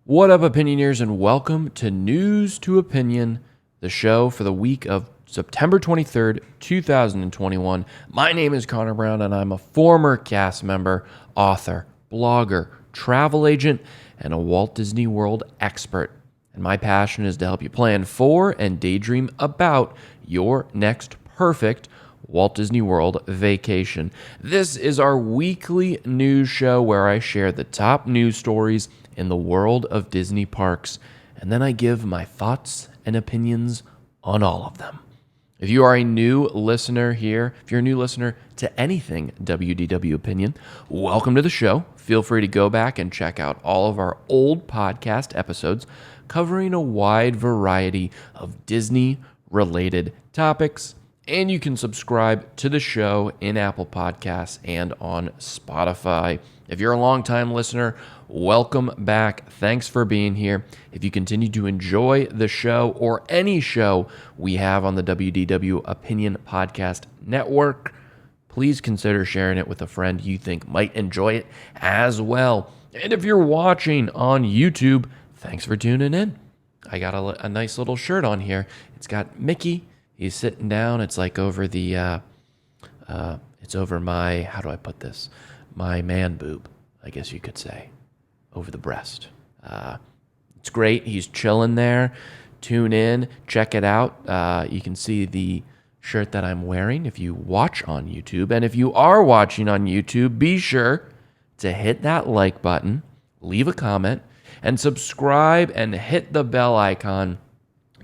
What up, Opinioneers, and welcome to News to Opinion, the show for the week of September 23rd, 2021. My name is Connor Brown, and I'm a former cast member, author, blogger, travel agent, and a Walt Disney World expert. And my passion is to help you plan for and daydream about your next perfect Walt Disney World vacation. This is our weekly news show where I share the top news stories in the world of Disney parks, and then I give my thoughts and opinions on all of them. If you are a new listener here, if you're a new listener to anything Wdw Opinion, welcome to the show. Feel free to go back and check out all of our old podcast episodes covering a wide variety of Disney-related topics. And you can subscribe to the show in Apple Podcasts and on Spotify. If you're a longtime listener, welcome back. Thanks for being here. If you continue to enjoy the show or any show we have on the Wdw Opinion Podcast Network, please consider sharing it with a friend you think might enjoy it as well. And if you're watching on YouTube, thanks for tuning in. I got a nice little shirt on here. It's got Mickey. He's sitting down. It's like over the, it's over my, how do I put this? My man boob, I guess you could say, over the breast. It's great. He's chilling there. Tune in, check it out. You can see the shirt that I'm wearing if you watch on YouTube. And if you are watching on YouTube, be sure to hit that like button, leave a comment, and subscribe and hit the bell icon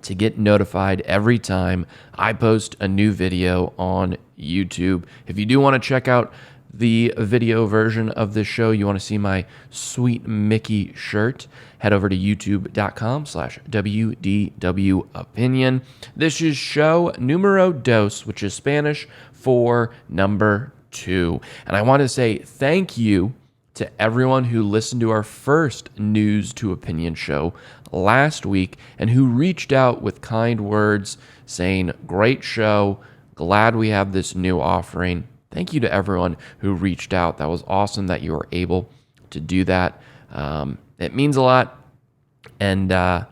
to get notified every time I post a new video on YouTube. If you do want to check out the video version of this show, you want to see my sweet Mickey shirt, head over to youtube.com/WDW Opinion. This is show numero dos, which is Spanish for number 2. And I want to say thank you to everyone who listened to our first News to Opinion show last week and who reached out with kind words saying, great show, glad we have this new offering. Thank you to everyone who reached out. That was awesome that you were able to do that. It means a lot. And yeah,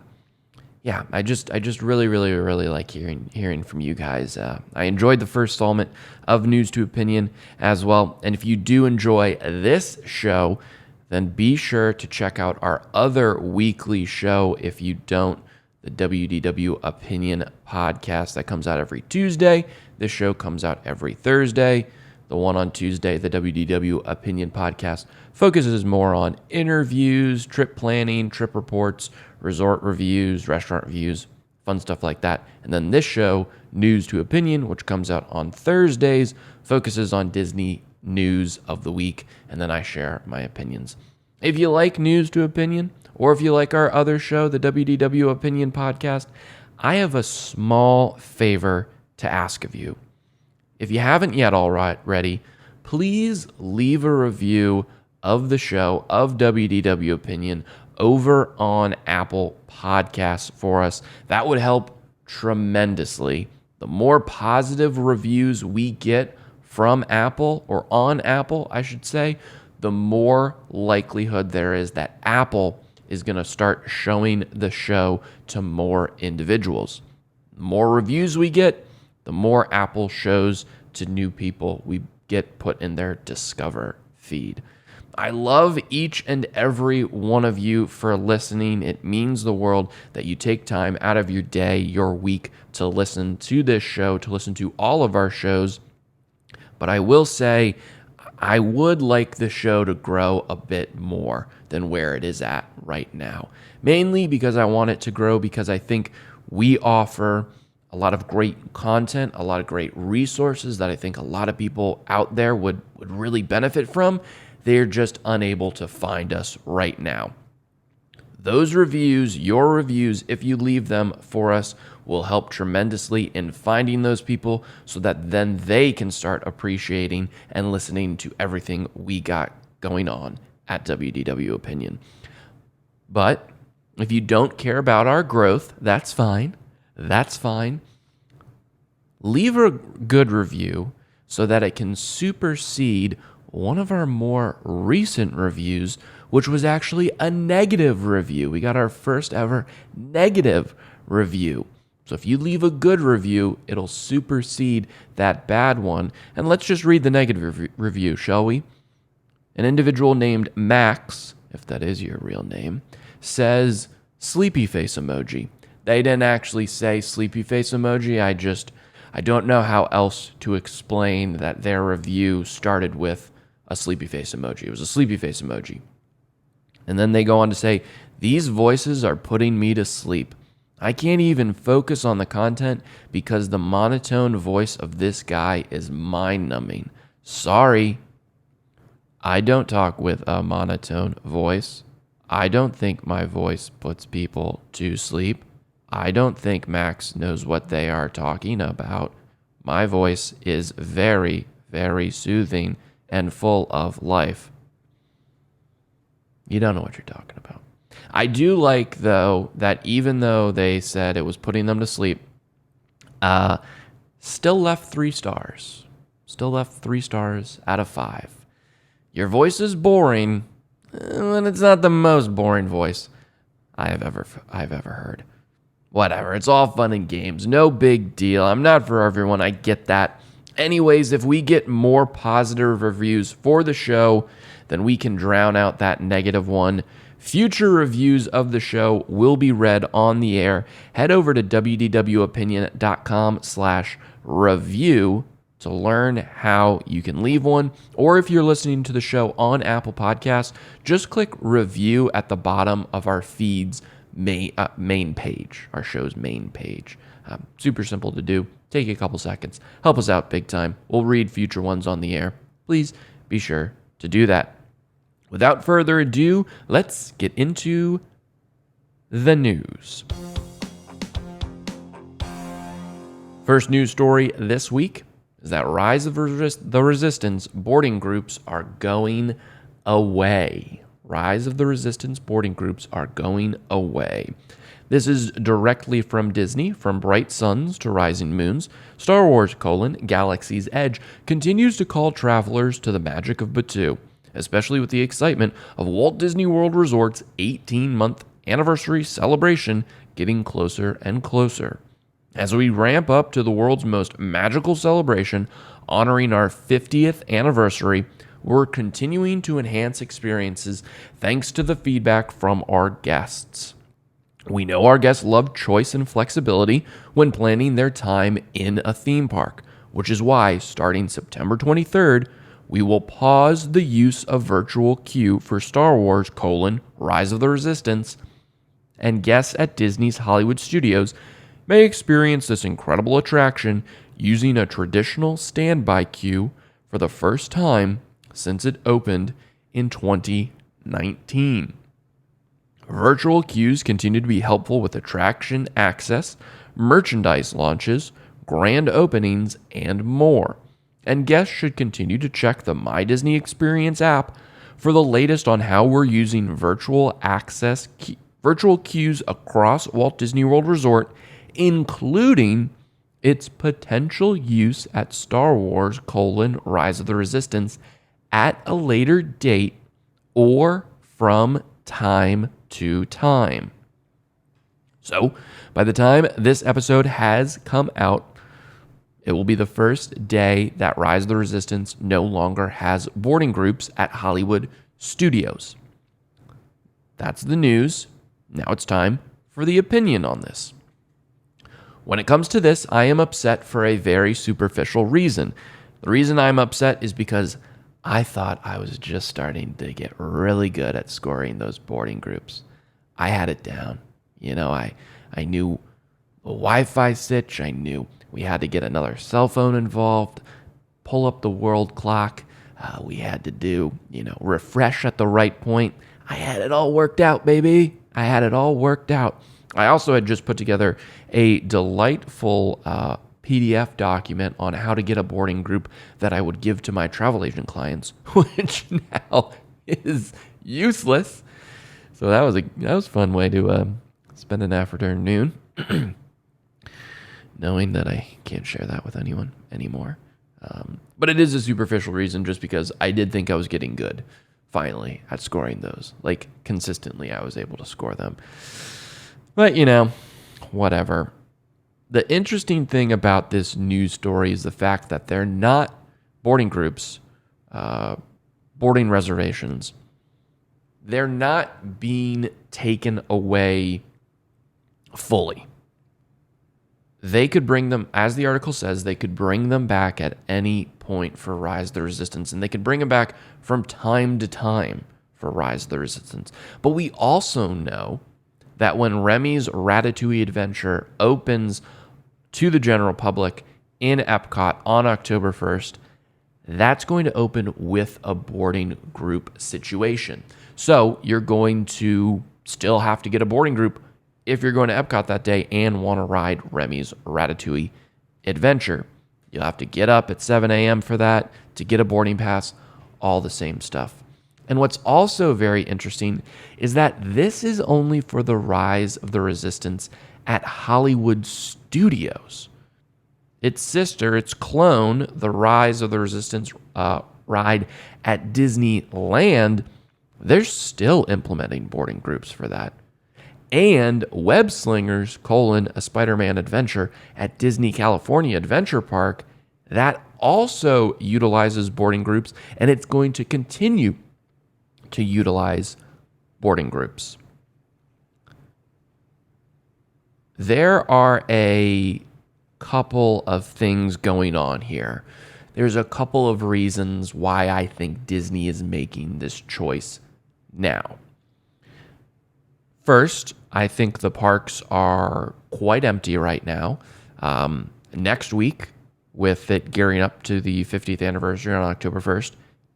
I just really like hearing from you guys. I enjoyed the first installment of News to Opinion as well. And if you do enjoy this show, then be sure to check out our other weekly show. If you don't, the WDW Opinion podcast that comes out every Tuesday. This show comes out every Thursday. The one on Tuesday, the WDW Opinion podcast, focuses more on interviews, trip planning, trip reports, resort reviews, restaurant reviews, fun stuff like that. And then this show, News to Opinion, which comes out on Thursdays, focuses on Disney news of the week, and then I share my opinions. If you like News to Opinion, or if you like our other show, the WDW Opinion podcast, I have a small favor to ask of you. If you haven't yet already, please leave a review of the show, of WDW Opinion, over on Apple Podcasts for us. That would help tremendously. The more positive reviews we get from Apple, or on Apple, I should say, the more likelihood there is that Apple is going to start showing the show to more individuals. The more reviews we get, the more Apple shows to new people we get put in their Discover feed. I love each and every one of you for listening. It means the world that you take time out of your day, your week, to listen to this show, to listen to all of our shows. But I will say, I would like the show to grow a bit more than where it is at right now. Mainly because I want it to grow, because I think we offer a lot of great content, a lot of great resources that I think a lot of people out there would really benefit from. They're just unable to find us right now. Those reviews, your reviews, if you leave them for us, will help tremendously in finding those people so that then they can start appreciating and listening to everything we got going on at WDW Opinion. But if you don't care about our growth, that's fine. That's fine. Leave a good review so that it can supersede one of our more recent reviews, which was actually a negative review. We got our first ever negative review. So if you leave a good review, it'll supersede that bad one. And let's just read the negative review, shall we? An individual named Max, if that is your real name, says sleepy face emoji. They didn't actually say sleepy face emoji. I don't know how else to explain that their review started with a sleepy face emoji. It was a sleepy face emoji. And then they go on to say, these voices are putting me to sleep. I can't even focus on the content because the monotone voice of this guy is mind-numbing. Sorry. I don't talk with a monotone voice. I don't think my voice puts people to sleep. I don't think Max knows what they are talking about. My voice is very, very soothing and full of life. You don't know what you're talking about. I do like, though, that even though they said it was putting them to sleep, still left 3 stars. Still left 3 stars out of 5. Your voice is boring, and it's not the most boring voice I've ever heard. Whatever, it's all fun and games. No big deal. I'm not for everyone. I get that. Anyways, if we get more positive reviews for the show, then we can drown out that negative one. Future reviews of the show will be read on the air. Head over to wdwopinion.com/review to learn how you can leave one. Or if you're listening to the show on Apple Podcasts, just click review at the bottom of our feed's main page, our show's main page. Super simple to do. Take a couple seconds. Help us out big time. We'll read future ones on the air. Please be sure to do that. Without further ado, let's get into the news. First news story this week is that Rise of the Resistance boarding groups are going away. Rise of the Resistance boarding groups are going away. This is directly from Disney. From Bright Suns to Rising Moons, Star Wars: Galaxy's Edge continues to call travelers to the magic of Batuu, especially with the excitement of Walt Disney World Resort's 18-month anniversary celebration getting closer and closer. As we ramp up to the world's most magical celebration, honoring our 50th anniversary, we're continuing to enhance experiences thanks to the feedback from our guests. We know our guests love choice and flexibility when planning their time in a theme park, which is why, starting September 23rd, we will pause the use of virtual queue for Star Wars: Rise of the Resistance, and guests at Disney's Hollywood Studios may experience this incredible attraction using a traditional standby queue for the first time since it opened in 2019. Virtual queues continue to be helpful with attraction access, merchandise launches, grand openings, and more. And guests should continue to check the My Disney Experience app for the latest on how we're using virtual queues across Walt Disney World Resort, including its potential use at Star Wars: Rise of the Resistance at a later date or from time to time. So, by the time this episode has come out, it will be the first day that Rise of the Resistance no longer has boarding groups at Hollywood Studios. That's the news. Now it's time for the opinion on this. When it comes to this, I am upset for a very superficial reason. The reason I'm upset is because I thought I was just starting to get really good at scoring those boarding groups. I had it down. I knew the Wi-Fi sitch. I knew we had to get another cell phone involved, pull up the world clock. We had to do, refresh at the right point. I had it all worked out, baby. I had it all worked out. I also had just put together a delightful PDF document on how to get a boarding group that I would give to my travel agent clients, which now is useless. So that was a fun way to spend an afternoon, knowing that I can't share that with anyone anymore. But it is a superficial reason just because I did think I was getting good finally at scoring those. Like consistently, I was able to score them. But, whatever. The interesting thing about this news story is the fact that they're not boarding groups, boarding reservations. They're not being taken away fully. They could bring them, as the article says, they could bring them back at any point for Rise of the Resistance, and they could bring them back from time to time for Rise of the Resistance. But we also know that when Remy's Ratatouille Adventure opens to the general public in Epcot on October 1st, that's going to open with a boarding group situation. So you're going to still have to get a boarding group if you're going to Epcot that day and want to ride Remy's Ratatouille Adventure. You'll have to get up at 7 a.m. for that to get a boarding pass, all the same stuff. And what's also very interesting is that this is only for the Rise of the Resistance at Hollywood Studios. Its sister, its clone, the Rise of the Resistance ride at Disneyland, they're still implementing boarding groups for that. And Web Slingers, a Spider-Man adventure at Disney California Adventure Park, that also utilizes boarding groups, and it's going to continue to utilize boarding groups. There are a couple of things going on here. There's a couple of reasons why I think Disney is making this choice now. First, I think the parks are quite empty right now. Next week, with it gearing up to the 50th anniversary on October 1st,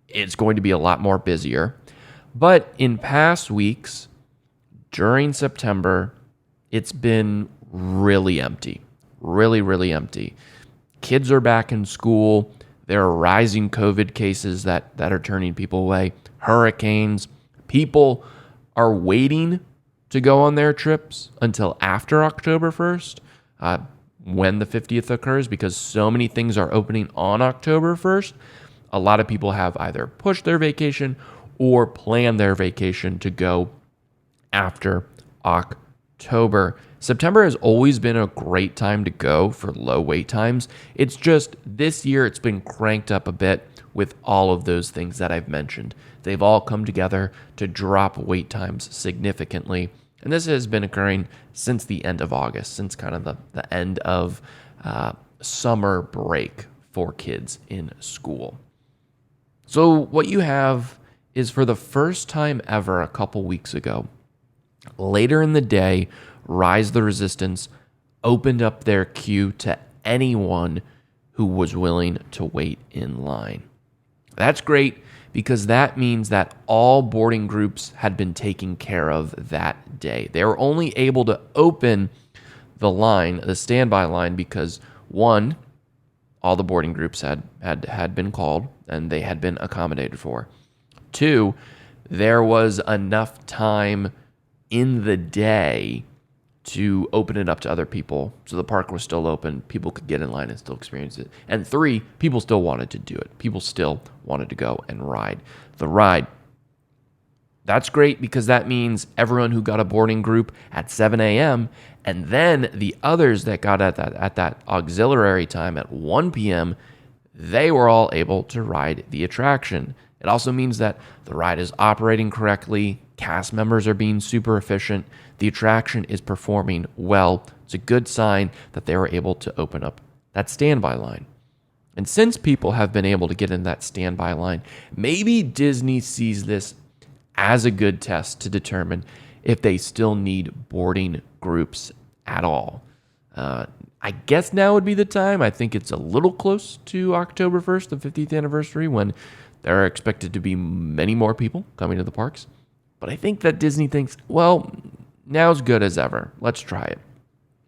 it's going to be a lot more busier. But in past weeks, during September, it's been really empty. Really, really empty. Kids are back in school. There are rising COVID cases that are turning people away. Hurricanes. People are waiting to go on their trips until after October 1st, when the 50th occurs, because so many things are opening on October 1st. A lot of people have either pushed their vacation or planned their vacation to go after October. September has always been a great time to go for low wait times. It's just this year it's been cranked up a bit with all of those things that I've mentioned. They've all come together to drop wait times significantly. And this has been occurring since the end of August, since kind of the end of summer break for kids in school. So what you have is, for the first time ever a couple weeks ago, later in the day, Rise of the Resistance opened up their queue to anyone who was willing to wait in line. That's great, because that means that all boarding groups had been taken care of that day. They were only able to open the standby line, because one, all the boarding groups had been called and they had been accommodated for. Two, there was enough time in the day to open it up to other people, so the park was still open, people could get in line and still experience it. And three, people still wanted to do it. People still wanted to go and ride the ride. That's great, because that means everyone who got a boarding group at 7 a.m. and then the others that got at that auxiliary time at 1 p.m., they were all able to ride the attraction. It also means that the ride is operating correctly, cast members are being super efficient, the attraction is performing well. It's a good sign that they were able to open up that standby line. And since people have been able to get in that standby line, maybe Disney sees this as a good test to determine if they still need boarding groups at all. I guess now would be the time. I think it's a little close to October 1st, the 50th anniversary, when there are expected to be many more people coming to the parks. But I think that Disney thinks, well, now's good as ever. Let's try it.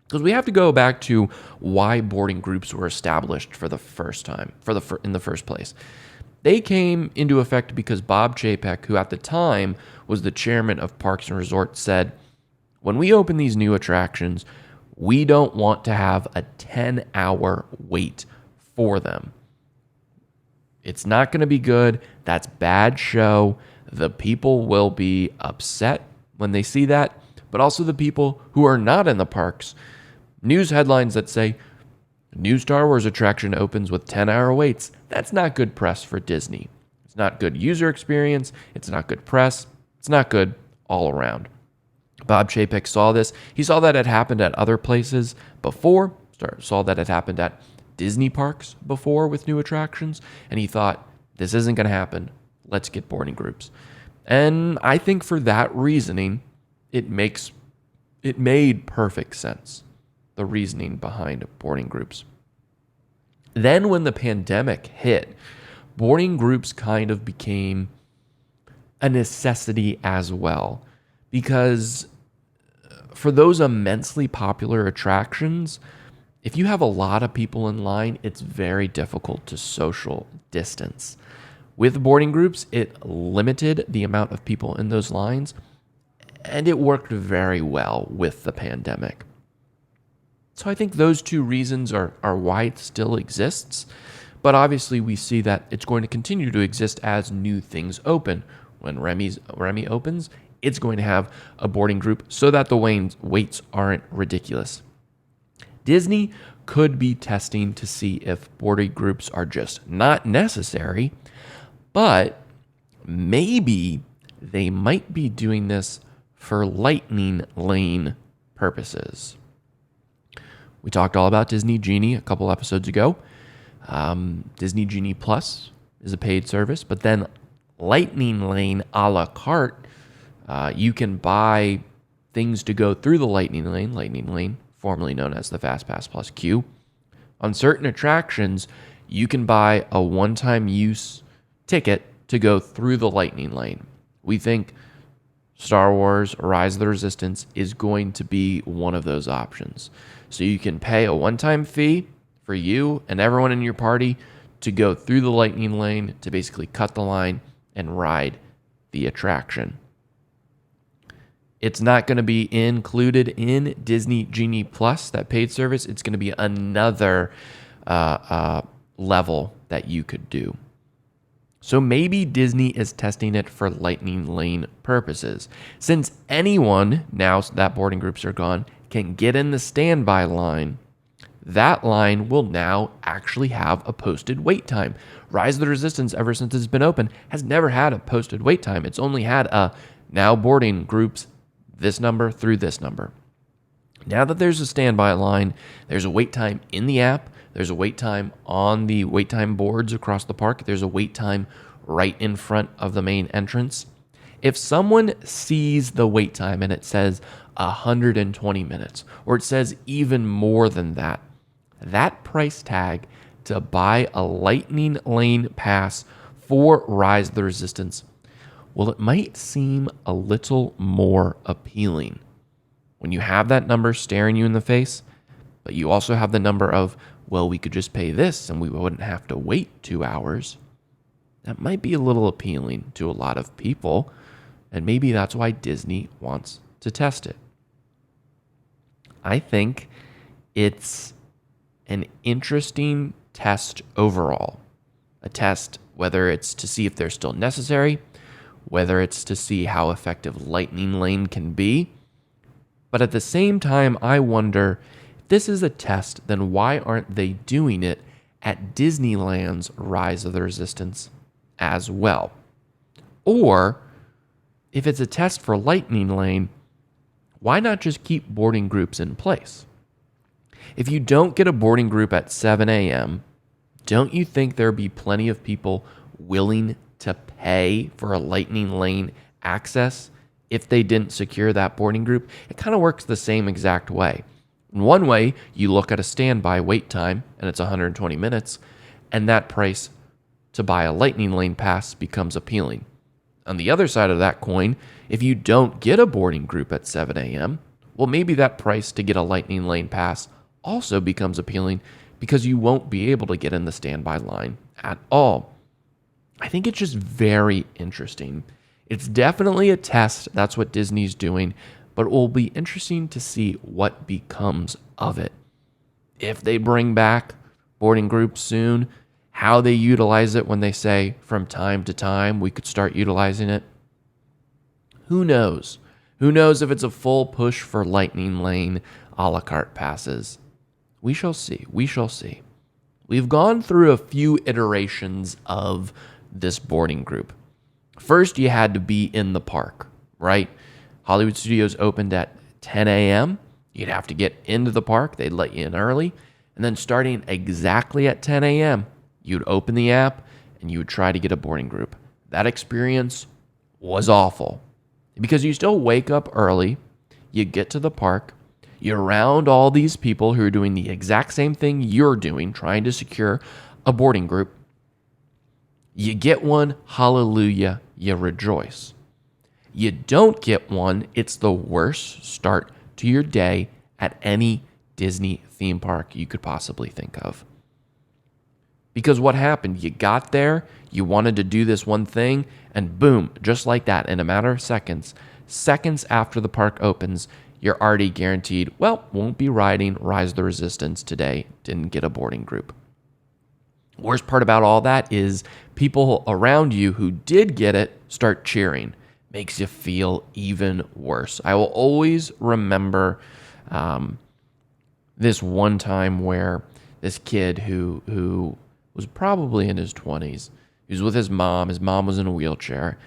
Because we have to go back to why boarding groups were established for the first time, in the first place. They came into effect because Bob Chapek, who at the time was the chairman of Parks and Resorts, said, when we open these new attractions, we don't want to have a 10-hour wait for them. It's not going to be good. That's bad show. The people will be upset when they see that, but also the people who are not in the parks. News headlines that say, new Star Wars attraction opens with 10-hour waits. That's not good press for Disney. It's not good user experience. It's not good press. It's not good all around. Bob Chapek saw this. He saw that it happened at other places before, saw that it happened at Disney parks before with new attractions, and he thought, this isn't going to happen. Let's get boarding groups. And I think for that reasoning, it made perfect sense, the reasoning behind boarding groups. Then when the pandemic hit, boarding groups kind of became a necessity as well, because for those immensely popular attractions, if you have a lot of people in line, it's very difficult to social distance. With boarding groups, it limited the amount of people in those lines, and it worked very well with the pandemic. So I think those two reasons are why it still exists, but obviously we see that it's going to continue to exist as new things open. When Remy opens, it's going to have a boarding group so that the waits aren't ridiculous. Disney could be testing to see if boarding groups are just not necessary, but maybe they might be doing this for lightning lane purposes. We talked all about Disney Genie a couple episodes ago. Disney Genie Plus is a paid service, but then Lightning Lane a la carte, you can buy things to go through the Lightning Lane, formerly known as the FastPass Plus queue. On certain attractions, you can buy a one-time use ticket to go through the Lightning Lane. We think Star Wars Rise of the Resistance is going to be one of those options. So you can pay a one-time fee for you and everyone in your party to go through the Lightning Lane to basically cut the line and ride the attraction. It's not going to be included in Disney Genie Plus, that paid service. It's going to be another level that you could do. So maybe Disney is testing it for Lightning Lane purposes. Since anyone, now that boarding groups are gone, can get in the standby line, that line will now actually have a posted wait time. Rise of the Resistance, ever since it's been open, has never had a posted wait time. It's only had a now boarding groups this number through this number. Now that there's a standby line, there's a wait time in the app, there's a wait time on the wait time boards across the park, there's a wait time right in front of the main entrance. If someone sees the wait time and it says 120 minutes, or it says even more than that, that price tag to buy a Lightning Lane pass for Rise of the Resistance, well, it might seem a little more appealing. When you have that number staring you in the face, but you also have the number of, well, we could just pay this and we wouldn't have to wait 2 hours, that might be a little appealing to a lot of people, and maybe that's why Disney wants to test it. I think it's an interesting test overall. A test, whether it's to see if they're still necessary, whether it's to see how effective Lightning Lane can be. But at the same time, I wonder, if this is a test, then why aren't they doing it at Disneyland's Rise of the Resistance as well? Or, if it's a test for Lightning Lane, why not just keep boarding groups in place? If you don't get a boarding group at 7 a.m., don't you think there'd be plenty of people willing to pay for a Lightning Lane access if they didn't secure that boarding group? It kind of works the same exact way. In one way, you look at a standby wait time, and it's 120 minutes, and that price to buy a Lightning Lane pass becomes appealing. On the other side of that coin, if you don't get a boarding group at 7 a.m., well, maybe that price to get a Lightning Lane pass also becomes appealing because you won't be able to get in the standby line at all. I think it's just very interesting. It's definitely a test. That's what Disney's doing, but it will be interesting to see what becomes of it. If they bring back boarding groups soon, how they utilize it when they say from time to time we could start utilizing it. Who knows? Who knows if it's a full push for Lightning Lane a la carte passes? We shall see. We shall see. We've gone through a few iterations of this boarding group. First, you had to be in the park, right? Hollywood Studios opened at 10 a.m. You'd have to get into the park. They'd let you in early. And then starting exactly at 10 a.m., you'd open the app and you would try to get a boarding group. That experience was awful because you still wake up early, you get to the park, you're around all these people who are doing the exact same thing you're doing, trying to secure a boarding group. You get one, hallelujah, you rejoice. You don't get one, it's the worst start to your day at any Disney theme park you could possibly think of. Because what happened? You got there, you wanted to do this one thing, and boom, just like that, in a matter of seconds after the park opens, you're already guaranteed, well, won't be riding Rise of the Resistance today, didn't get a boarding group. Worst part about all that is people around you who did get it start cheering. Makes you feel even worse. I will always remember this one time where this kid who was probably in his 20s, he was with his mom. His mom was in a wheelchair.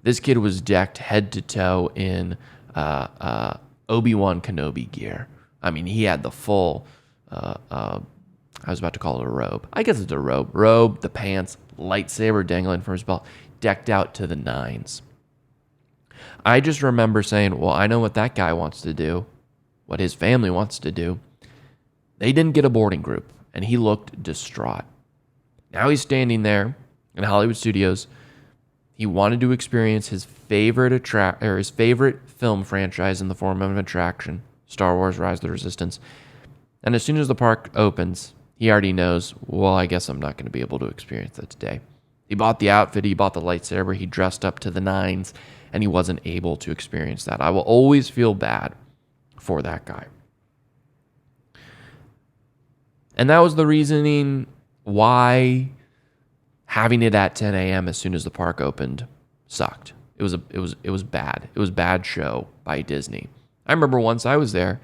This kid was decked head to toe in Obi-Wan Kenobi gear. I mean, he had the full, I was about to call it a robe. I guess it's a robe. Robe, the pants, lightsaber dangling from his belt, decked out to the nines. I just remember saying, well, I know what that guy wants to do, what his family wants to do. They didn't get a boarding group, and he looked distraught. Now he's standing there in Hollywood Studios. He wanted to experience his favorite his favorite film franchise in the form of an attraction, Star Wars: Rise of the Resistance. And as soon as the park opens, he already knows, well, I guess I'm not going to be able to experience that today. He bought the outfit, he bought the lightsaber, he dressed up to the nines, and he wasn't able to experience that. I will always feel bad for that guy. And that was the reasoning why having it at 10 a.m. as soon as the park opened sucked. It was bad. It was a bad show by Disney. I remember once I was there,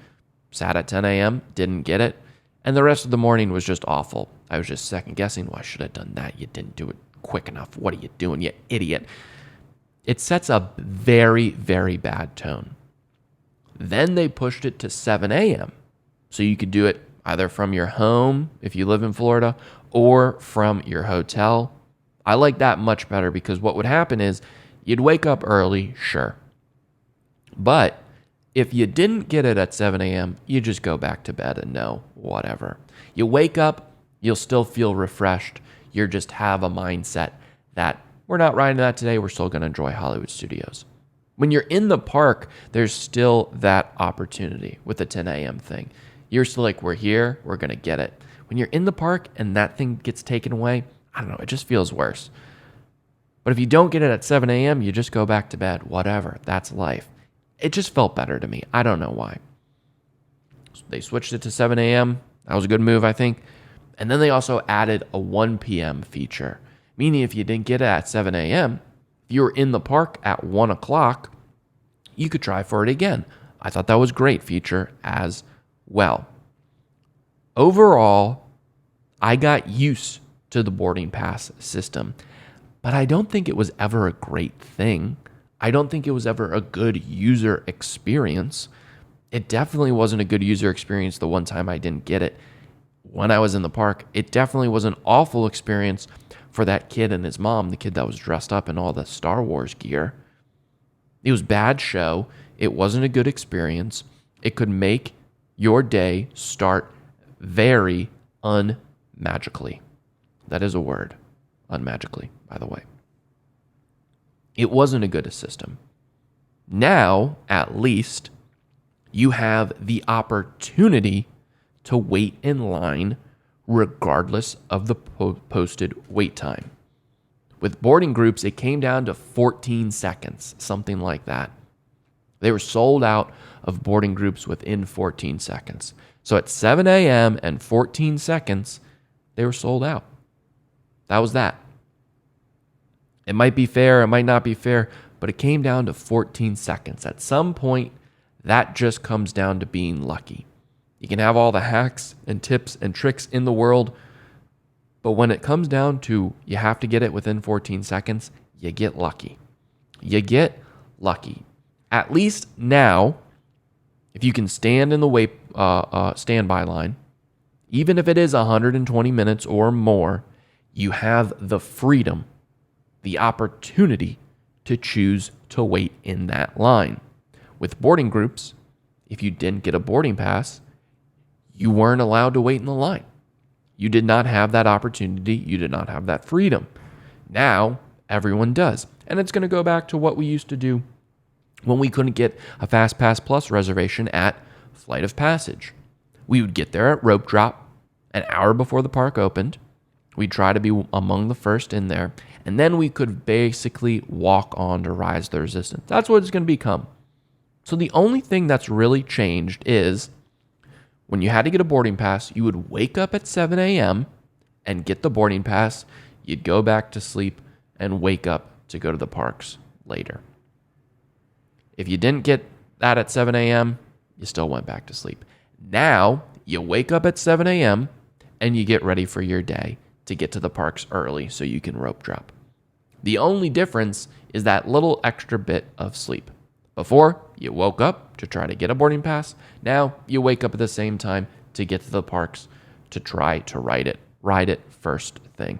sat at 10 a.m., didn't get it, and the rest of the morning was just awful. I was just second guessing, well, I should have done that. You didn't do it quick enough. What are you doing, you idiot? It sets a very, very bad tone. Then they pushed it to 7 a.m. So you could do it either from your home, if you live in Florida, or from your hotel. I like that much better because what would happen is you'd wake up early, sure. But if you didn't get it at 7 a.m., you just go back to bed and know, whatever. You wake up, you'll still feel refreshed. You just have a mindset that we're not riding that today, we're still going to enjoy Hollywood Studios. When you're in the park, there's still that opportunity with the 10 a.m. thing. You're still like, we're here, we're going to get it. When you're in the park and that thing gets taken away, I don't know, it just feels worse. But if you don't get it at 7 a.m., you just go back to bed, whatever, that's life. It just felt better to me. I don't know why. So they switched it to 7 a.m. That was a good move, I think. And then they also added a 1 p.m. feature, meaning if you didn't get it at 7 a.m., if you were in the park at 1 o'clock, you could try for it again. I thought that was a great feature as well. Overall, I got used to the boarding pass system, but I don't think it was ever a great thing. I don't think it was ever a good user experience. It definitely wasn't a good user experience the one time I didn't get it when I was in the park. It definitely was an awful experience for that kid and his mom, the kid that was dressed up in all the Star Wars gear. It was a bad show. It wasn't a good experience. It could make your day start very unmagically. That is a word. Unmagically, by the way. It wasn't a good system. Now, at least, you have the opportunity to wait in line regardless of the posted wait time. With boarding groups, it came down to 14 seconds, something like that. They were sold out of boarding groups within 14 seconds. So at 7 a.m. and 14 seconds, they were sold out. That was that. It might be fair, it might not be fair, but it came down to 14 seconds. At some point, that just comes down to being lucky. You can have all the hacks and tips and tricks in the world, but when it comes down to you have to get it within 14 seconds, you get lucky. You get lucky. At least now, if you can stand in the standby line, even if it is 120 minutes or more, you have the freedom, the opportunity to choose to wait in that line. With boarding groups, if you didn't get a boarding pass, you weren't allowed to wait in the line. You did not have that opportunity. You did not have that freedom. Now, everyone does. And it's going to go back to what we used to do when we couldn't get a Fast Pass Plus reservation at Flight of Passage. We would get there at rope drop an hour before the park opened. We'd try to be among the first in there. And then we could basically walk on to Rise of the Resistance. That's what it's going to become. So the only thing that's really changed is when you had to get a boarding pass, you would wake up at 7 a.m. and get the boarding pass. You'd go back to sleep and wake up to go to the parks later. If you didn't get that at 7 a.m., you still went back to sleep. Now, you wake up at 7 a.m. and you get ready for your day to get to the parks early so you can rope drop. The only difference is that little extra bit of sleep. Before, you woke up to try to get a boarding pass. Now, you wake up at the same time to get to the parks to try to ride it first thing.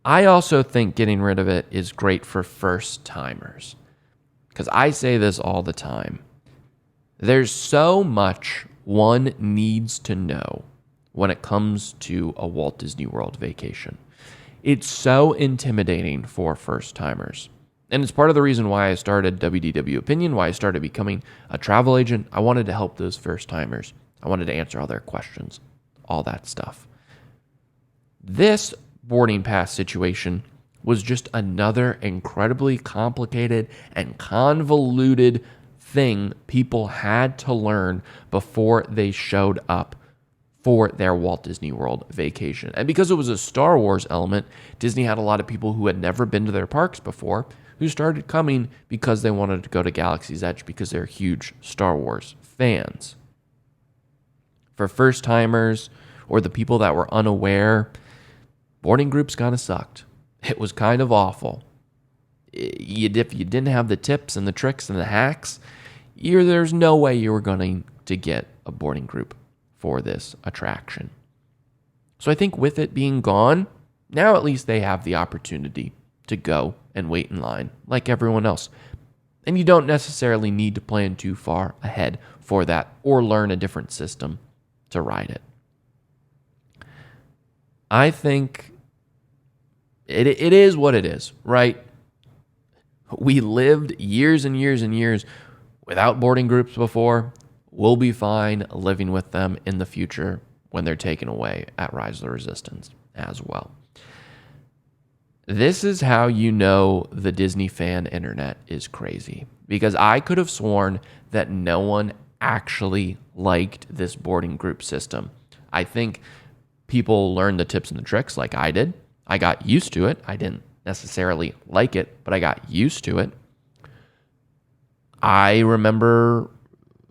I also think getting rid of it is great for first timers, because I say this all the time. There's so much one needs to know when it comes to a Walt Disney World vacation. It's so intimidating for first timers. And it's part of the reason why I started Wdw Opinion, why I started becoming a travel agent. I wanted to help those first timers. I wanted to answer all their questions, all that stuff. This boarding pass situation was just another incredibly complicated and convoluted thing people had to learn before they showed up for their Walt Disney World vacation. And because it was a Star Wars element, Disney had a lot of people who had never been to their parks before who started coming because they wanted to go to Galaxy's Edge because they're huge Star Wars fans. For first timers or the people that were unaware, boarding groups kind of sucked. It was kind of awful. If you didn't have the tips and the tricks and the hacks, there's no way you were going to get a boarding group for this attraction. So I think with it being gone, now at least they have the opportunity to go and wait in line like everyone else. And you don't necessarily need to plan too far ahead for that or learn a different system to ride it. I think it is what it is, right? We lived years and years and years without boarding groups before. We'll be fine living with them in the future when they're taken away at Rise of the Resistance as well. This is how you know the Disney fan internet is crazy, because I could have sworn that no one actually liked this boarding group system. I think people learned the tips and the tricks like I did. I got used to it. I didn't necessarily like it, but I got used to it. I remember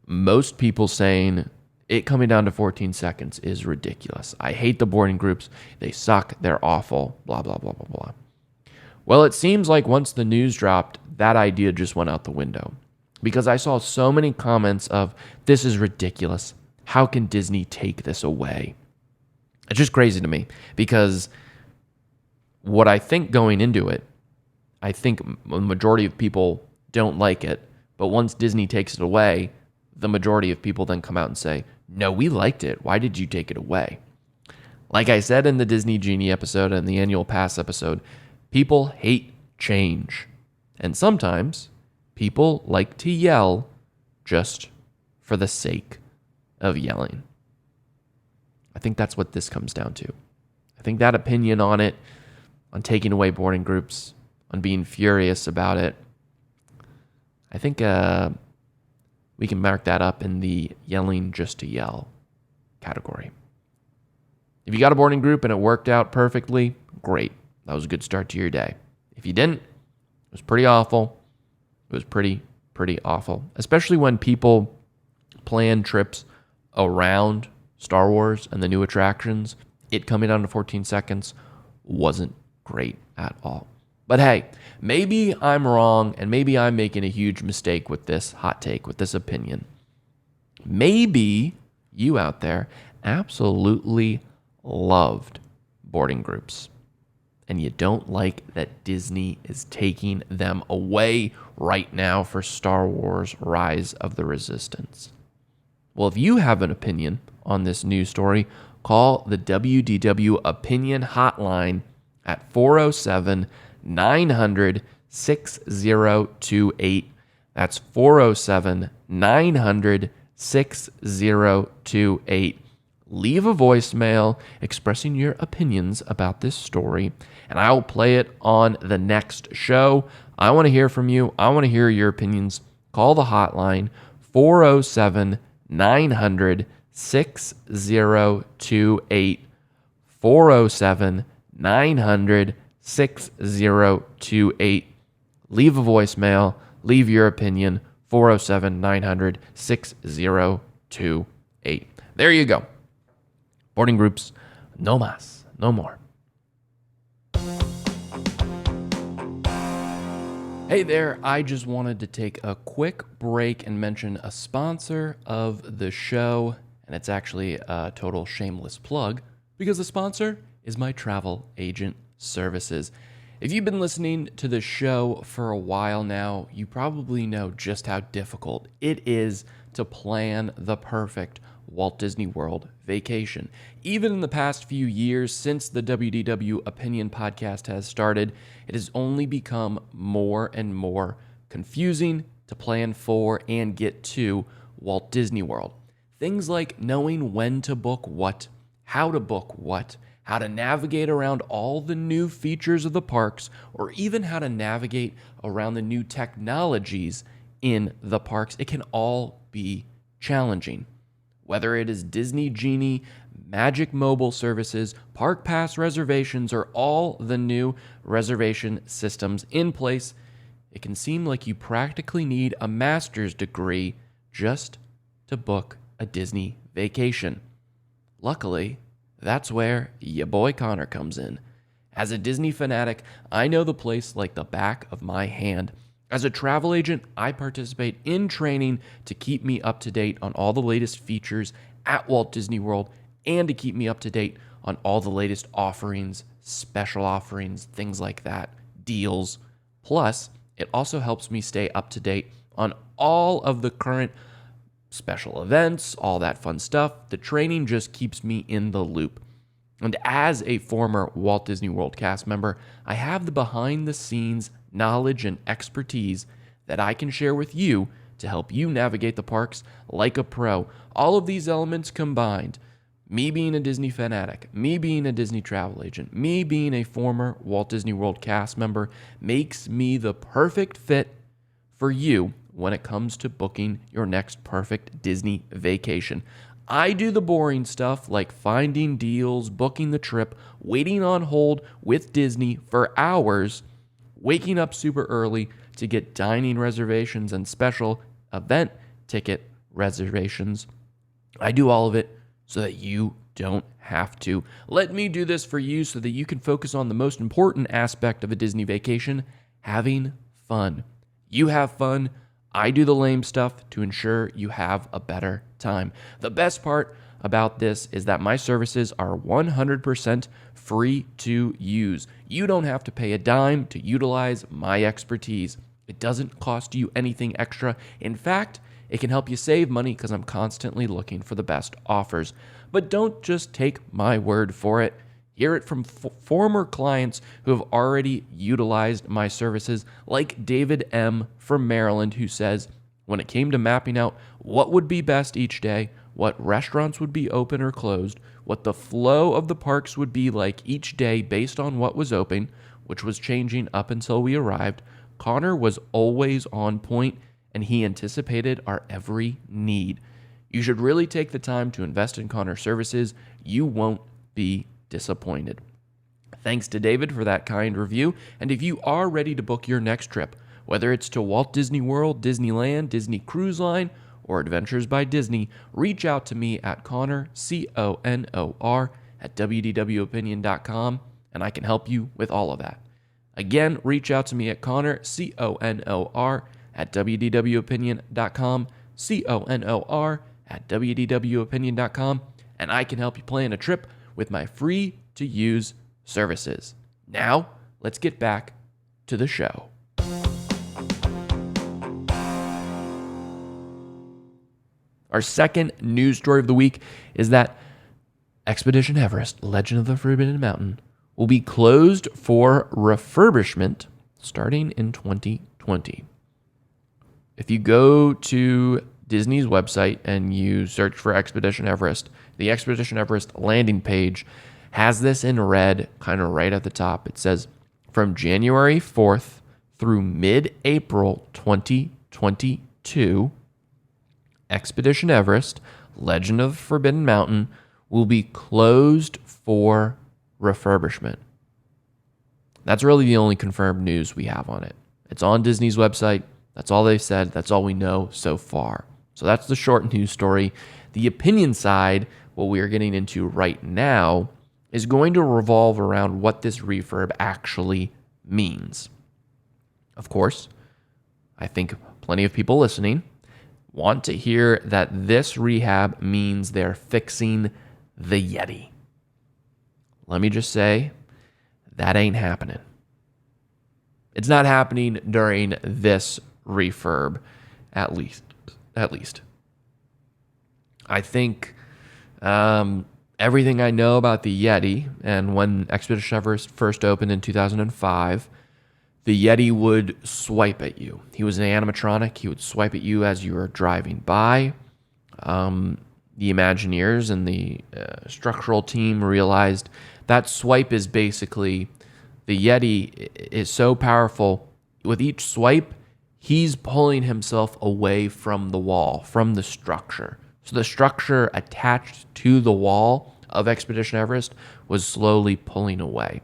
most people saying it coming down to 14 seconds is ridiculous. I hate the boarding groups. They suck. They're awful. Blah, blah, blah, blah, blah. Well, it seems like once the news dropped, that idea just went out the window, because I saw so many comments of, this is ridiculous. How can Disney take this away? It's just crazy to me, because what I think going into it, I think the majority of people don't like it. But once Disney takes it away, the majority of people then come out and say, no, we liked it. Why did you take it away? Like I said in the Disney Genie episode and the annual pass episode, people hate change. And sometimes people like to yell just for the sake of yelling. I think that's what this comes down to. I think that opinion on it, on taking away boarding groups, on being furious about it, I think we can mark that up in the yelling just to yell category. If you got a boarding group and it worked out perfectly, great. That was a good start to your day. If you didn't, it was pretty awful. It was pretty awful, especially when people plan trips around Star Wars and the new attractions. It coming down to 14 seconds wasn't great at all. But hey, maybe I'm wrong and maybe I'm making a huge mistake with this hot take, with this opinion. Maybe you out there absolutely loved boarding groups and you don't like that Disney is taking them away right now for Star Wars Rise of the Resistance. Well, if you have an opinion on this news story, call the Wdw Opinion Hotline at 407-900-6028. That's 407-900-6028. Leave a voicemail expressing your opinions about this story, and I'll play it on the next show. I want to hear from you. I want to hear your opinions. Call the hotline, 407-900-6028. 407-900-6028. Leave a voicemail. Leave your opinion. 407-900-6028. There you go. Boarding groups, no más, no more. Hey there, I just wanted to take a quick break and mention a sponsor of the show, and it's actually a total shameless plug, because the sponsor is my travel agent services. If you've been listening to the show for a while now, you probably know just how difficult it is to plan the perfect Walt Disney World vacation. Even in the past few years since the Wdw Opinion podcast has started, it has only become more and more confusing to plan for and get to Walt Disney World. Things like knowing when to book what, how to book what, how to navigate around all the new features of the parks, or even how to navigate around the new technologies in the parks. It can all be challenging. Whether it is Disney Genie, Magic Mobile services, Park Pass reservations, or all the new reservation systems in place, it can seem like you practically need a master's degree just to book a Disney vacation. Luckily, that's where your boy Connor comes in. As a Disney fanatic, I know the place like the back of my hand. As a travel agent, I participate in training to keep me up to date on all the latest features at Walt Disney World and to keep me up to date on all the latest offerings, special offerings, things like that, deals. Plus, it also helps me stay up to date on all of the current special events, all that fun stuff. The training just keeps me in the loop. And as a former Walt Disney World cast member, I have the behind-the-scenes knowledge and expertise that I can share with you to help you navigate the parks like a pro. All of these elements combined, me being a Disney fanatic, me being a Disney travel agent, me being a former Walt Disney World cast member, makes me the perfect fit for you when it comes to booking your next perfect Disney vacation. I do the boring stuff like finding deals, booking the trip, waiting on hold with Disney for hours, waking up super early to get dining reservations and special event ticket reservations. I do all of it so that you don't have to. Let me do this for you so that you can focus on the most important aspect of a Disney vacation, having fun. You have fun. I do the lame stuff to ensure you have a better time. The best part about this is that my services are 100% free to use. You don't have to pay a dime to utilize my expertise. It doesn't cost you anything extra. In fact, it can help you save money because I'm constantly looking for the best offers. But don't just take my word for it. Hear it from former clients who have already utilized my services, like David M. from Maryland, who says, when it came to mapping out what would be best each day, what restaurants would be open or closed, what the flow of the parks would be like each day based on what was open, which was changing up until we arrived, Connor was always on point and he anticipated our every need. You should really take the time to invest in Connor services. You won't be disappointed. Thanks to David for that kind review. And if you are ready to book your next trip, whether it's to Walt Disney World, Disneyland, Disney Cruise Line, or Adventures by Disney, reach out to me at Connor, CONOR, at WDWopinion.com, and I can help you with all of that. Again, reach out to me at Connor, CONOR, at WDWopinion.com, CONOR, at WDWopinion.com, and I can help you plan a trip with my free-to-use services. Now, let's get back to the show. Our second news story of the week is that Expedition Everest, Legend of the Forbidden Mountain, will be closed for refurbishment starting in 2020. If you go to Disney's website and you search for Expedition Everest, the Expedition Everest landing page has this in red, kind of right at the top. It says, from January 4th through mid-April 2022, Expedition Everest, Legend of the Forbidden Mountain, will be closed for refurbishment. That's really the only confirmed news we have on it. It's on Disney's website. That's all they've said. That's all we know so far. So that's the short news story. The opinion side, what we are getting into right now, is going to revolve around what this refurb actually means. Of course, I think plenty of people listening want to hear that this rehab means they're fixing the Yeti. Let me just say, that ain't happening. It's not happening during this refurb, at least. I think everything I know about the Yeti, and when Expedition Everest first opened in 2005, the Yeti would swipe at you. He was an animatronic. He would swipe at you as you were driving by. The Imagineers and the structural team realized that swipe is basically, the Yeti is so powerful. With each swipe, he's pulling himself away from the wall, from the structure. So the structure attached to the wall of Expedition Everest was slowly pulling away.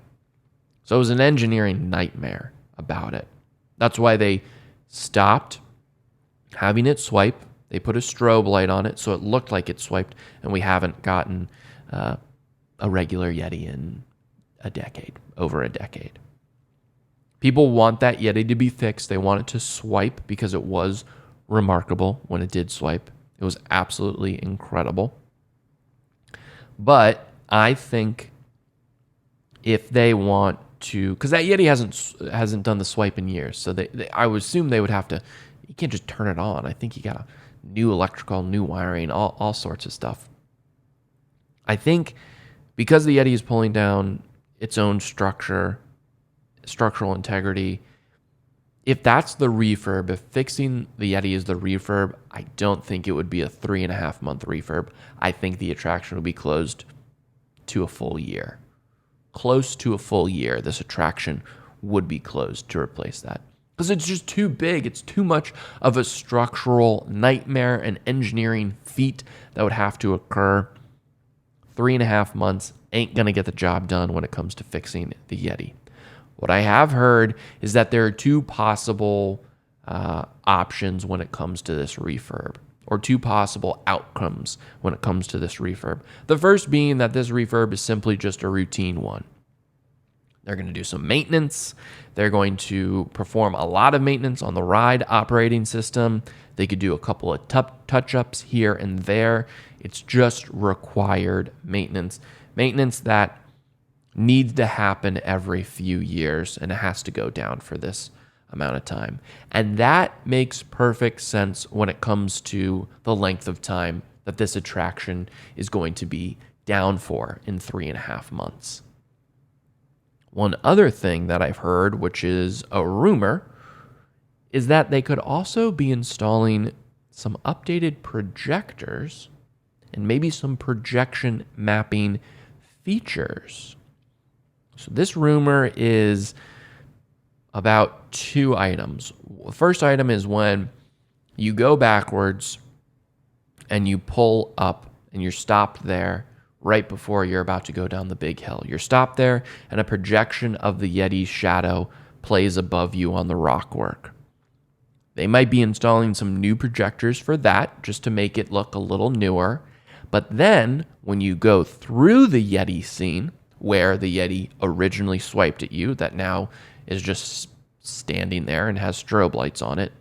So it was an engineering nightmare about it. That's why they stopped having it swipe. They put a strobe light on it so it looked like it swiped, and we haven't gotten a regular Yeti in over a decade. People want that Yeti to be fixed. They want it to swipe because it was remarkable when it did swipe. It was absolutely incredible. But I think if they want to, because that Yeti hasn't done the swipe in years, so I would assume they would have to. You can't just turn it on. I think you got a new electrical, new wiring, all sorts of stuff. I think because the Yeti is pulling down its own structural integrity, if that's the refurb, if fixing the Yeti is the refurb, I don't think it would be a 3.5-month refurb. I think the attraction would be closed to a full year. Close to a full year, this attraction would be closed to replace that. Because it's just too big. It's too much of a structural nightmare and engineering feat that would have to occur. 3.5 months ain't going to get the job done when it comes to fixing the Yeti. What I have heard is that there are two possible options when it comes to this refurb, or two possible outcomes when it comes to this refurb. The first being that this refurb is simply just a routine one. They're going to do some maintenance. They're going to perform a lot of maintenance on the ride operating system. They could do a couple of touch-ups here and there. It's just required maintenance. Maintenance that needs to happen every few years, and it has to go down for this amount of time. And that makes perfect sense when it comes to the length of time that this attraction is going to be down for in 3.5 months. One other thing that I've heard, which is a rumor, is that they could also be installing some updated projectors and maybe some projection mapping features. So this rumor is about two items. The first item is when you go backwards and you pull up and you're stopped there right before you're about to go down the big hill. You're stopped there, and a projection of the Yeti's shadow plays above you on the rockwork. They might be installing some new projectors for that, just to make it look a little newer. But then, when you go through the Yeti scene, where the Yeti originally swiped at you, that now is just standing there and has strobe lights on it,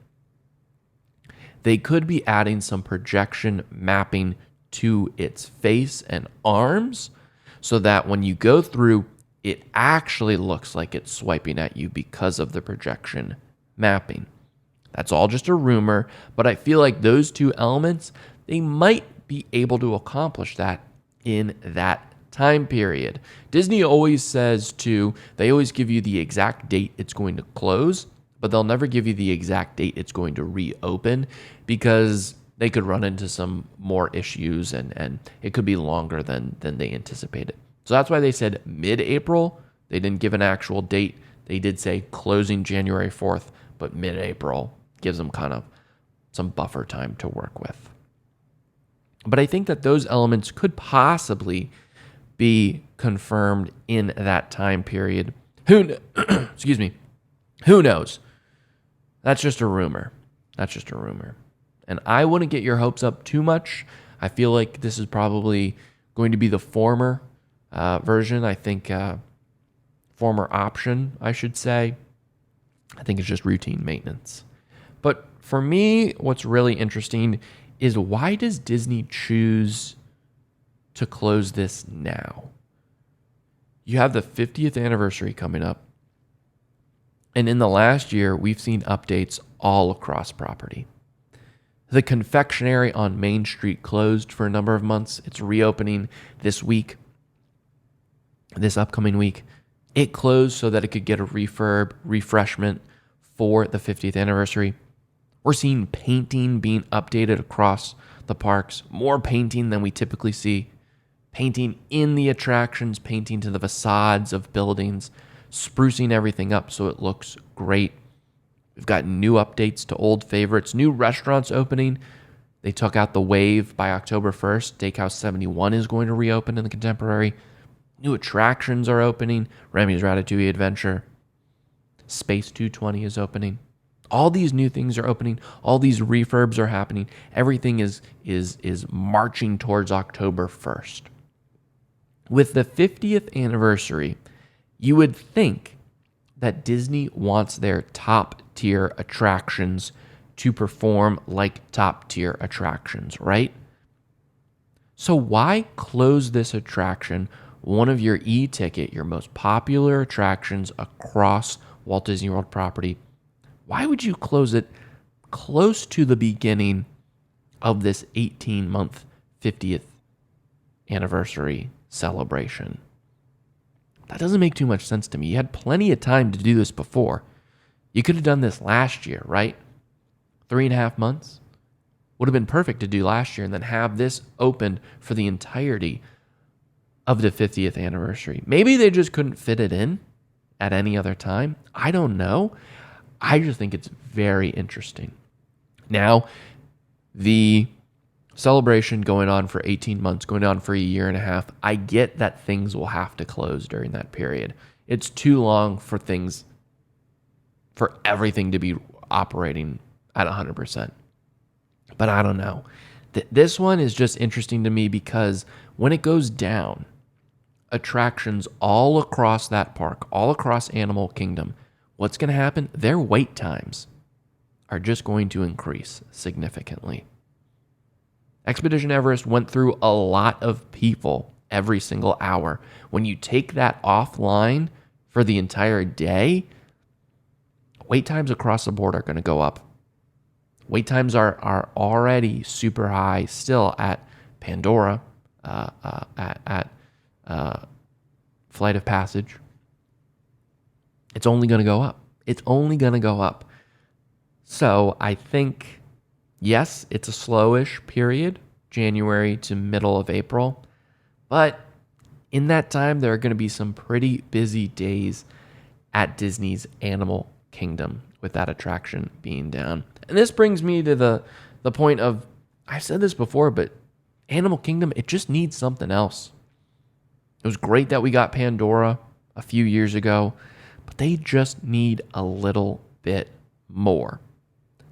they could be adding some projection mapping to its face and arms so that when you go through, it actually looks like it's swiping at you because of the projection mapping. That's all just a rumor, but I feel like those two elements, they might be able to accomplish that in that time period. Disney always says they always give you the exact date it's going to close, but they'll never give you the exact date it's going to reopen because they could run into some more issues and it could be longer than they anticipated. So that's why they said mid-April. They didn't give an actual date. They did say closing January 4th, but mid-April gives them kind of some buffer time to work with. But I think that those elements could possibly be confirmed in that time period. Excuse me. Who knows? That's just a rumor. And I wouldn't get your hopes up too much. I feel like this is probably going to be the former version. I think former option, I should say. I think it's just routine maintenance. But for me, what's really interesting is why does Disney choose to close this now? You have the 50th anniversary coming up. And in the last year, we've seen updates all across property. The confectionery on Main Street closed for a number of months. It's reopening this upcoming week. It closed so that it could get a refreshment for the 50th anniversary. We're seeing painting being updated across the parks, more painting than we typically see. Painting in the attractions, painting to the facades of buildings, sprucing everything up so it looks great. We've got new updates to old favorites, new restaurants opening. They took out the Wave by October 1st. Steakhouse 71 is going to reopen in the Contemporary. New attractions are opening. Remy's Ratatouille Adventure. Space 220 is opening. All these new things are opening. All these refurbs are happening. Everything is marching towards October 1st. With the 50th anniversary, you would think that Disney wants their top-tier attractions to perform like top-tier attractions, right? So why close this attraction, one of your e-ticket, your most popular attractions across Walt Disney World property? Why would you close it close to the beginning of this 18-month 50th anniversary celebration? That doesn't make too much sense to me. You had plenty of time to do this before. You could have done this last year, right? 3.5 months would have been perfect to do last year and then have this opened for the entirety of the 50th anniversary. Maybe they just couldn't fit it in at any other time. I don't know. I just think it's very interesting. Now, the celebration going on for 18 months, going on for a year and a half, I get that things will have to close during that period. It's too long for everything to be operating at 100%. But I don't know. This one is just interesting to me because when it goes down, attractions all across that park, all across Animal Kingdom, what's going to happen? Their wait times are just going to increase significantly. Expedition Everest went through a lot of people every single hour. When you take that offline for the entire day, wait times across the board are going to go up. Wait times are already super high still at Pandora, at Flight of Passage. It's only going to go up. It's only going to go up. So I think, yes, it's a slowish period, January to middle of April. But in that time, there are going to be some pretty busy days at Disney's Animal Kingdom with that attraction being down. And this brings me to the point of, I've said this before, but Animal Kingdom, it just needs something else. It was great that we got Pandora a few years ago, but they just need a little bit more.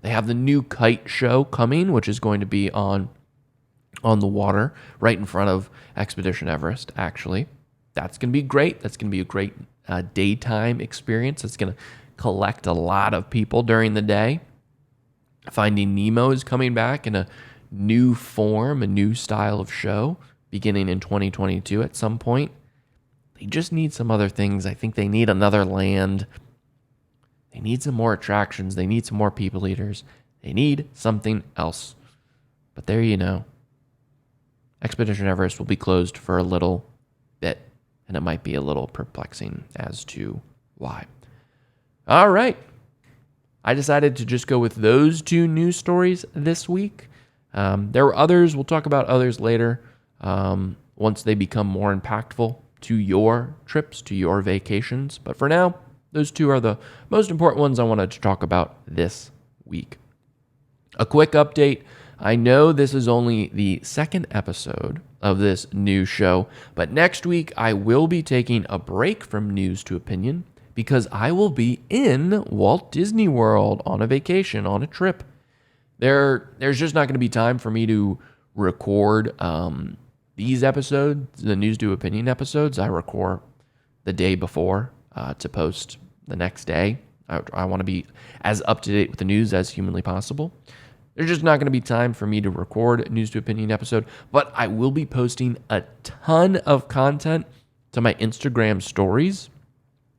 They have the new kite show coming, which is going to be on the water right in front of Expedition Everest, actually. That's going to be great. That's going to be a great daytime experience. It's going to collect a lot of people during the day. Finding Nemo is coming back in a new form, a new style of show, beginning in 2022 at some point. They just need some other things. I think they need another land. They need some more attractions. They need some more people eaters. They need something else. But there you know. Expedition Everest will be closed for a little bit, and it might be a little perplexing as to why. All right. I decided to just go with those two news stories this week. There were others. We'll talk about others later once they become more impactful to your trips, to your vacations. But for now, those two are the most important ones I wanted to talk about this week. A quick update. I know this is only the second episode of this new show, but next week I will be taking a break from news to opinion because I will be in Walt Disney World on a vacation, on a trip. There's just not going to be time for me to record these episodes, the news to opinion episodes. I record the day before to post the next day. I want to be as up to date with the news as humanly possible. There's just not going to be time for me to record a news to opinion episode, but I will be posting a ton of content to my Instagram stories.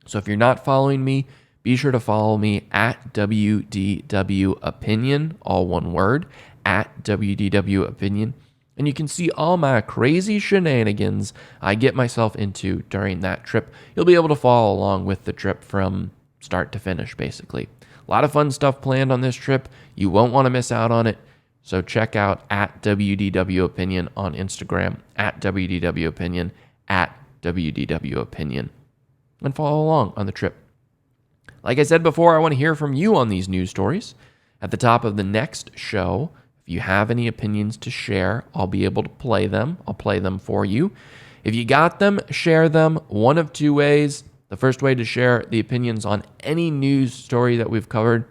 So if you're not following me, be sure to follow me at Wdw Opinion, all one word, at Wdw Opinion. And you can see all my crazy shenanigans I get myself into during that trip. You'll be able to follow along with the trip from start to finish, basically. A lot of fun stuff planned on this trip. You won't want to miss out on it. So check out at WDW Opinion on Instagram, at WDW Opinion, at WDW Opinion, and follow along on the trip. Like I said before, I want to hear from you on these news stories. At the top of the next show, if you have any opinions to share, I'll be able to play them. I'll play them for you. If you got them, share them one of two ways. The first way to share the opinions on any news story that we've covered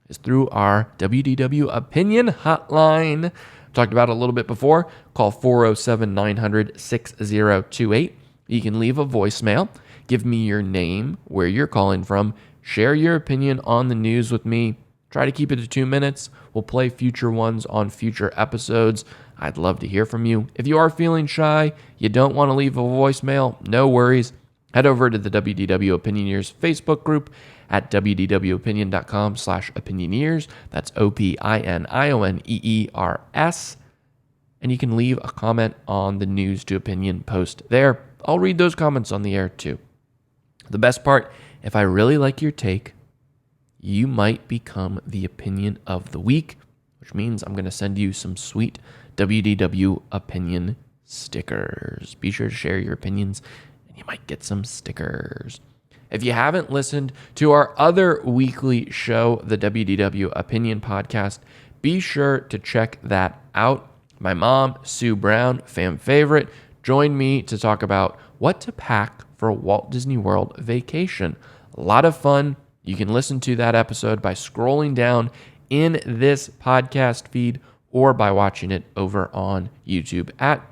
is through our Wdw Opinion Hotline. Talked about it a little bit before. Call 407-900-6028. You can leave a voicemail. Give me your name, where you're calling from. Share your opinion on the news with me. Try to keep it to 2 minutes. We'll play future ones on future episodes. I'd love to hear from you. If you are feeling shy, you don't want to leave a voicemail, no worries. Head over to the WDW Opinioneers Facebook group at wdwopinion.com/opinioneers. That's OPINIONEERS. And you can leave a comment on the news to opinion post there. I'll read those comments on the air too. The best part, if I really like your take, you might become the opinion of the week, which means I'm going to send you some sweet WDW opinion stickers. Be sure to share your opinions, and you might get some stickers. If you haven't listened to our other weekly show, the WDW Opinion Podcast, be sure to check that out. My mom, Sue Brown, fan favorite, joined me to talk about what to pack for a Walt Disney World vacation. A lot of fun. You can listen to that episode by scrolling down in this podcast feed or by watching it over on YouTube at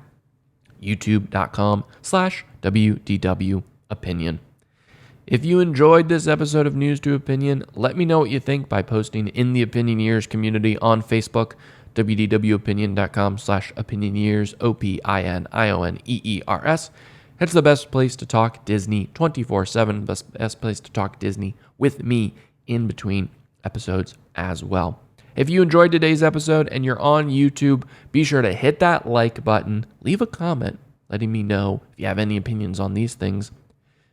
youtube.com/WDW Opinion. If you enjoyed this episode of News to Opinion, let me know what you think by posting in the Opinioneers community on Facebook, wdwopinion.com/opinioneers, OPINIONEERS. It's the best place to talk Disney 24/7, best place to talk Disney with me in between episodes as well. If you enjoyed today's episode and you're on YouTube, be sure to hit that like button, leave a comment letting me know if you have any opinions on these things.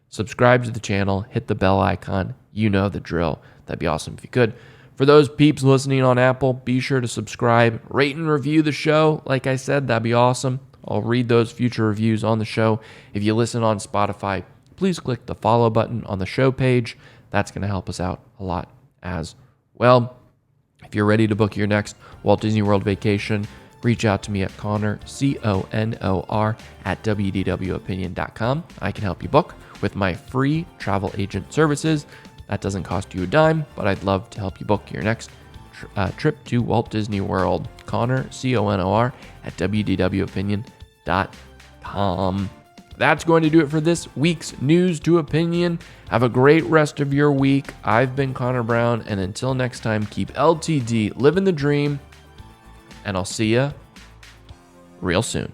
Subscribe to the channel, hit the bell icon. You know the drill. That'd be awesome if you could. For those peeps listening on Apple, be sure to subscribe, rate and review the show. Like I said, that'd be awesome. I'll read those future reviews on the show. If you listen on Spotify, please click the follow button on the show page. That's going to help us out a lot as well. If you're ready to book your next Walt Disney World vacation, reach out to me at Connor, CONOR, at WDWopinion.com. I can help you book with my free travel agent services. That doesn't cost you a dime, but I'd love to help you book your next trip to Walt Disney World. Connor, CONOR, at WDWopinion.com. That's going to do it for this week's News to Opinion. Have a great rest of your week. I've been Connor Brown, and until next time, keep LTD living the dream, and I'll see you real soon.